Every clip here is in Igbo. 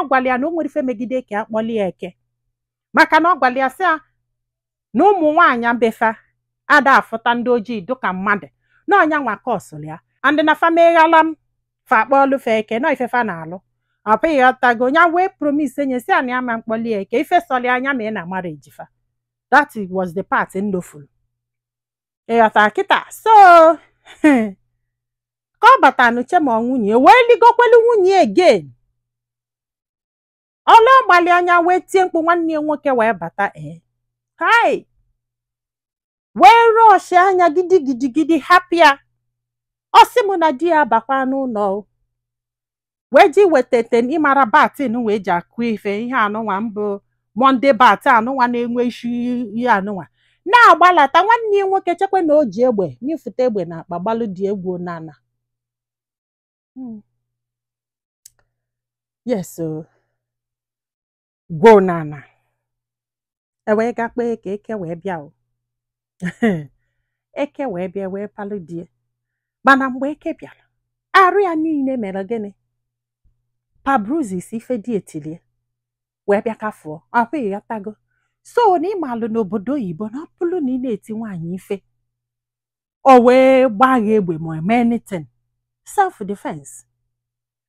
gwara ya na o nwere ife megide ka a kpọlie ya eke maka na ọ gwara ya sị ya na ụmụ nwaanyị mbefa ada afụta ndị ojii dịka mmadụ na ọnya nwa kọsụrụ ya and na fameghala m fa kpọlụ fa eke na ifefa na-alụ ọ pụghị ghọtago nya wee promise nye si a na ya ma mkpọli ya eke ife sọli anya ma ị na mara ejifa. That was the part ndofulu ịghọta kịta. So ka ọ bata n'uche ma nwunye wee ligokwelu nwunye again ọlụ gbalị anya wee tie mkpu nwanne ya nwoke wee bata hai wee rọọshị anya gidigidi hapịa ọ sị m na di ya bakwa n'ụlọ wee ji wetete ịmara batin wee ji akụ ife ihe anụnwa mbụ monde bat anụnwa na-enwe isi ihe anụnwa na-agbalata nwanne ya nwoke chekwe na o ji egbe n'ifute egbe na akpa gbalụ dị egwu nana. Yes gwuo nana ewee gakpe ka eke wee bịa o eke wee bịa wee palụ die mana mgbe eke bịara arụ ya niile mere gịnị pabruzis ife dị etilie wee bịa kafuo ọpụghị ghọtago. So na ịmalụ n'obodo oyibo na ọpụlụ na ị na-eti nwaanyị ife o wee gbagha egbe ma eme anything self defense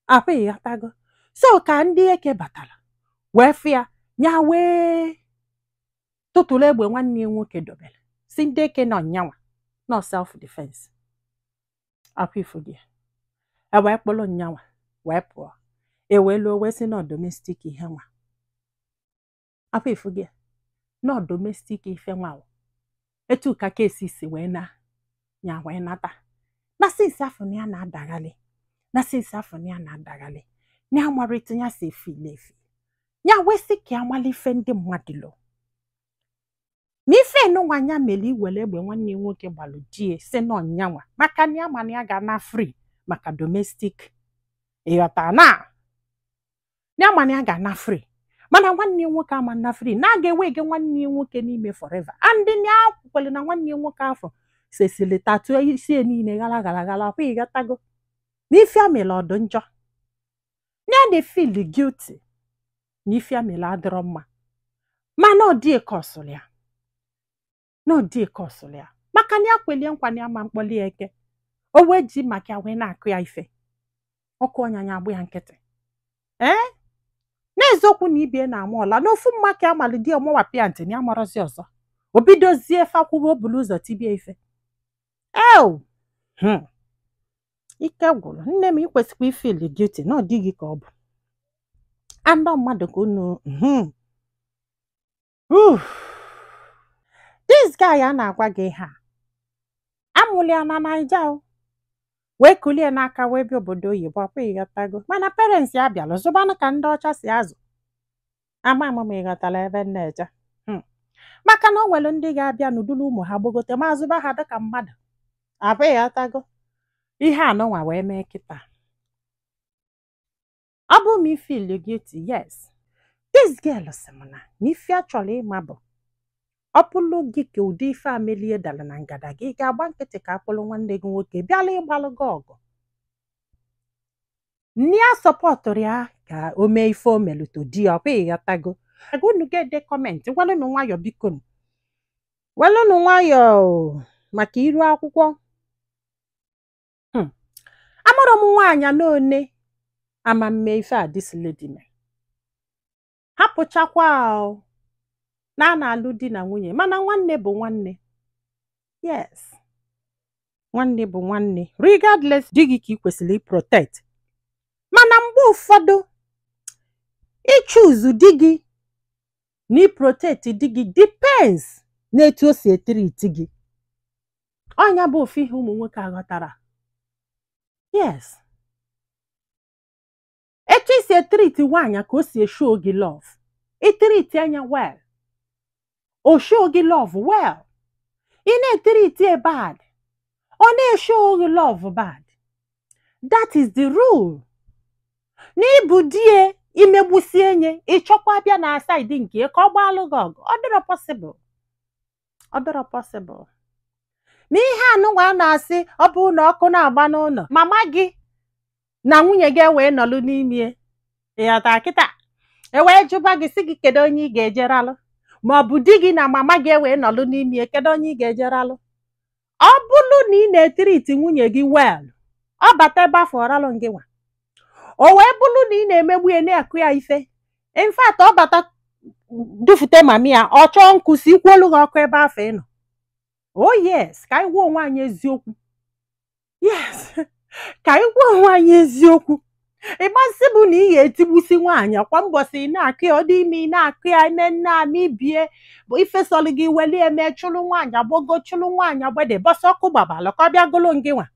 ọpụghị ghọtago. So ka ndị eke batara wee fịa nya wee tụtụrụ egbe nwanne ya nwoke dobere si ndị eke nọ nyanwa nọ self defense ọpụ ifo gị wee kpọrọ nyanwa wee pụọ ewelu wee si nọ domestic ihe nwa ọpụ ifo gị nọ domestic ife nwa etu ka kesi si wee na nya wee nata na sinsi afọ na ya na-adaghalị na sinsi afọ na ya na-adaghalị nya marịta ya si efile efi nya wee si ka amala ife ndị mmadụ lụ ma ife nụnwa nya mere iwere egbe nwanne ya nwoke gbalụ die si nọ nyanwa maka na ya mana ya ga na free maka domestic ịghọta na ya mana ya ga na free mana nwanne ya nwoke ama na free na aga ewege nwanne ya nwoke n'ime forever and ya kwukwere na nwanne ya nwoke afọ sesili tatu isi niile gara ọkwa ịghọtago na ife amele ọdụ njọ na ya feel guilty na ife amele adịrọ mma mana ọ dị kọsụrụ ya na ọ dị kọsụrụ ya maka na ya kwelie nkwa na ya ma mkpọli ya eke o wee ji maka ya wee na-akụ ya ife ọkụ ọnyanya agbụ ya nkịtị n'eziokwu na ibie na-ama ọla n'ofu mma ka amalị di ọmụwapụ ya ntị na ya marọzi ọzọ o bidozie fakwuo o bulu ụzọ tibie ife ike gwụrụ nne m ikwesịkwa ifili guilty na ọ dịghị ka ọ bụ andọ mmadụ ka unu this guy a na-agwa gị ha amụlị ya na Naija wee kulie n'aka wee bịa obodo oyibo ọkwa ịghọtago mana parents ya bịala zụbanụ ka ndị ọcha si azụ ama ma ịghọtara ebe nna-eje maka na o nwere ndị ga-abịa n'udulu ụmụ ha gbogote ma zụba ha dịka mmadụ abụ ịghọtago ihe anọnwa wee mee kịta ọ bụ m ifeel guilty yes this girl sị m na ife a chọrọ ịma bụ ọ pụlụ gị ka ụdị ife amelie dara na ngada gị ga-agba nkịtị ka akpụlụ nwanne gị nwoke bịala ịgbalụ gị ọgụ nne ya sọpọtụrụ ya ka o mee ife o melụto di ya ọkwa ịghọtago unu ga-ede kọmentị welụnụ nwayọọ biko welụnụ nwayọọ maka iru akwụkwọ amụrụ m nwaanyị n'one ama mme ife a this lady me hapụchakwa na a na-alụ di na nwunye mana nwanne bụ nwanne yes nwanne bụ nwanne regardless di gị ka ị kwesịrị protect mana mgbe ụfọdụ ichuzu di gị na protect di gị depends n'etu o si etiriti gị ọnya bụ ofu ihe ụmụ nwoke aghọtara yes etu isi etiriti nwaanyị ka o si eshow gị love itiriti anya well o show gị love well ị na-etiriti bad ọ na-eshow gị love bad that is the rule n'ibu die imegbusi enye ịchọkwa bịa na side nke ka ọ gbalụ gị ọgụ ọ dịrọ possible ma ihe anụnwa na-asị ọ bụ na ọkụ na-agba n'ụlọ mama gị na nwunye gị wee nọlụ n'ime ịghọta kịta e wee jụba gị sị gị kedu onye ị ga-ejeralụ, ma ọ bụ di gị na mama gị wee nọlụ n'ime kedu onye ị ga-ejeralụ. Ọ bụrụ na ị na-etiriti nwunye gị wel, ọ bata ebe afọ ọralụ gị nwa, o wee bụrụ na ị na-emegbu ya na-akụ ya ife, in fact ọ bata dufute mami ya, ọ chọọ nkụ si ikwuolu gị ọkụ ebe afọ ị nọ. Oh yes, ka anyị gwa onwe anyị eziokwu. Yes, ka anyị gwa onwe anyị eziokwu. Ịmasị bụ na ị ga-etigbusi nwaanyị kwa mbọsị ị na-akụ ya, ọ dị ime ị na-akụ ya ime nne ama ibie bụ ifesọlụ gị weli eme chụrụ nwaanyị agbogo chụrụ nwaanyị agbede bọsọ ọkụ gbabala ka ọ bịa golo gị nwa.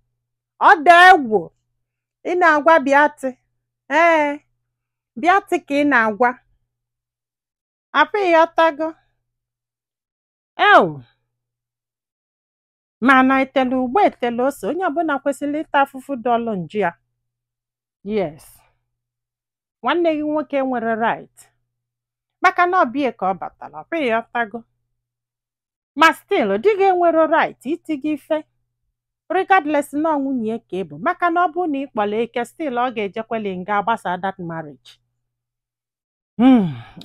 Ọ dị egwu ị na-agwa bịatị, ee bịatị ka ị na-agwa apụghị ọtago ewu. Mana etele ugbo etele ose, onye ọbụla kwesịrị ịta afụfụ dọlụ nju ya. Yes, nwanne gị nwoke nwere right maka na ọbịa ka ọ batara, ọpụghị ọtago. Ma still di gị enwere right iti gị ife regardless na nwunye ka ị bụ, maka na ọ bụ na ị kpọrọ eke still ọ ga-ejekweli nga gbasa that marriage.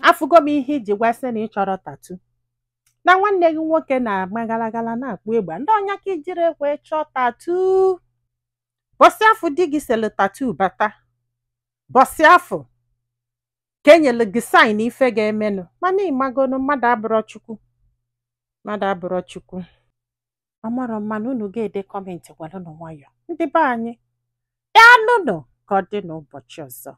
Afụgo m ihe iji gwasị na ị chọrọ tatu na nwanne gị nwoke na-agba galagala na-akpụ egbe, ndị ọnya ka ijiri ekwe chọọ tatu. Bọsị afọ di gị selu tatu bata, bọsị afọ ka enyere gị sain ife ga-emenụ, mana ịmagonu mmadụ abụrọ Chukwu, mmadụ abụrọ Chukwu. Ọmarọ mmanụ unu ga-ede kọmentị gwalụnụ nwayọ ndị be anyị ya nụnụ ka ọ dị n'ụbọchị ọzọ.